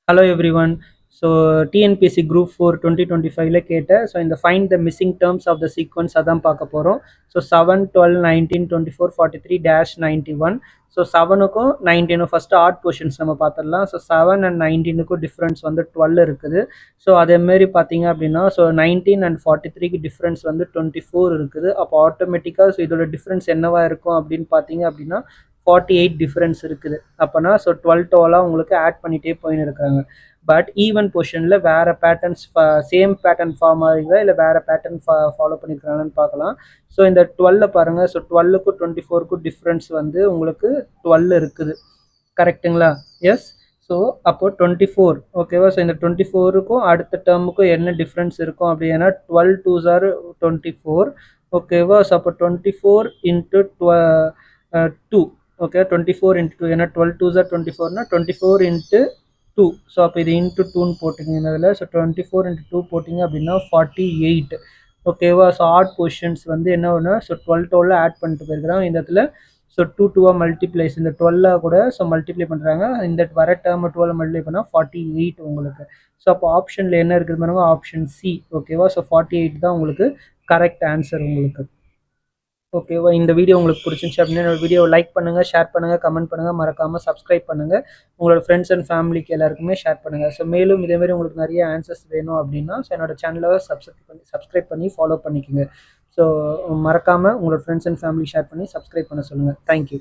Hello everyone. So TNPC Group 4 2025 கேட்ட so இந்த find the missing terms of the sequence அதான் பார்க்க போகிறோம். So 7, 12, 19, 24, 43 dash 91. ஸோ 7க்கும் 19 ஃபஸ்ட்டு ஆட் பொசிஷன்ஸ் நம்ம பார்த்துடலாம். ஸோ 7 and 19க்கும் டிஃப்ரென்ஸ் வந்து 12 இருக்குது. ஸோ அதேமாரி பார்த்தீங்க அப்படின்னா ஸோ 19 and 43க்கு டிஃப்ரென்ஸ் வந்து 24 இருக்குது. அப்போ ஆட்டோமேட்டிக்காக ஸோ இதோட டிஃப்ரென்ஸ் என்னவா இருக்கும் அப்படின்னு பார்த்தீங்க அப்படின்னா 48 டிஃப்ரென்ஸ் இருக்குது. அப்போனா ஸோ 12 உங்களுக்கு ஆட் பண்ணிகிட்டே போயின்னு இருக்காங்க. பட் ஈவன் பொசிஷனில் வேறு பேட்டர்ன்ஸ் சேம் பேட்டர்ன் ஃபார்ம் ஆகுதா இல்லை வேறு பேட்டர்ன் ஃபாலோ பண்ணியிருக்காங்கன்னு பார்க்கலாம். ஸோ இந்த 12 பாருங்கள். ஸோ 12க்கும் 24க்கும் டிஃப்ரென்ஸ் வந்து உங்களுக்கு 12 இருக்குது. கரெக்டுங்களா? எஸ். ஸோ அப்போ 24 ஓகேவா. ஸோ இந்த 24க்கும் அடுத்த டேர்முக்கும் என்ன டிஃப்ரென்ஸ் இருக்கும் அப்படின்னா 12 2s are 24 ஓகேவா. ஸோ அப்போ 24 இன்ட்டு 2 ஓகே. 24 இன்ட்டு 2 ஏன்னா 12 2s are 24னா 24 இன்ட்டு 2. ஸோ அப்போ இது இன்ட்டு 2ன்னு போட்டிங்க இதில். ஸோ 24 இன்ட்டு 2 போட்டிங்க அப்படின்னா 48 ஓகேவா. ஸோ ஆட் பொசிஷன்ஸ் வந்து என்ன ஒன்று ஸோ 12 ஆட் பண்ணிட்டு போயிருக்கிறாங்க இந்த இடத்துல. ஸோ 2 மல்டிப்ளைஸ் இந்த 12 கூட ஸோ மல்டிப்ளை பண்ணுறாங்க. இந்த வர டேர்ம் 12 மல்டிப்ளை பண்ணால் 48 உங்களுக்கு. ஸோ அப்போ ஆப்ஷனில் என்ன இருக்குது பாருங்க, ஆப்ஷன் சி ஓகேவா. ஸோ 48 தான் உங்களுக்கு கரெக்ட் ஆன்சர் உங்களுக்கு. ஓகேவா. இந்த வீடியோ உங்களுக்கு பிடிச்சிருந்துச்சு அப்படின்னா என்னோட வீடியோ லைக் பண்ணுங்கள், ஷேர் பண்ணுங்கள், கமெண்ட் பண்ணுங்கள், மறக்காமல் சப்ஸ்கிரைப் பண்ணுங்கள். உங்களோட ஃப்ரெண்ட்ஸ் அண்ட் ஃபேமிலிக்கு எல்லாருக்குமே ஷேர் பண்ணுங்கள். ஸோ மேலும் இதேமாரி உங்களுக்கு நிறைய ஆன்சர்ஸ் வேணும் அப்படின்னா ஸோ என்னோட சேனலை சப்ஸ்கிரைப் பண்ணி ஃபாலோ பண்ணிக்கோங்க. ஸோ மறக்காமல் உங்களோட ஃப்ரெண்ட்ஸ் அண்ட் ஃபேமிலி ஷேர் பண்ணி சப்ஸ்கிரைப் பண்ண சொல்லுங்கள். தேங்க்யூ.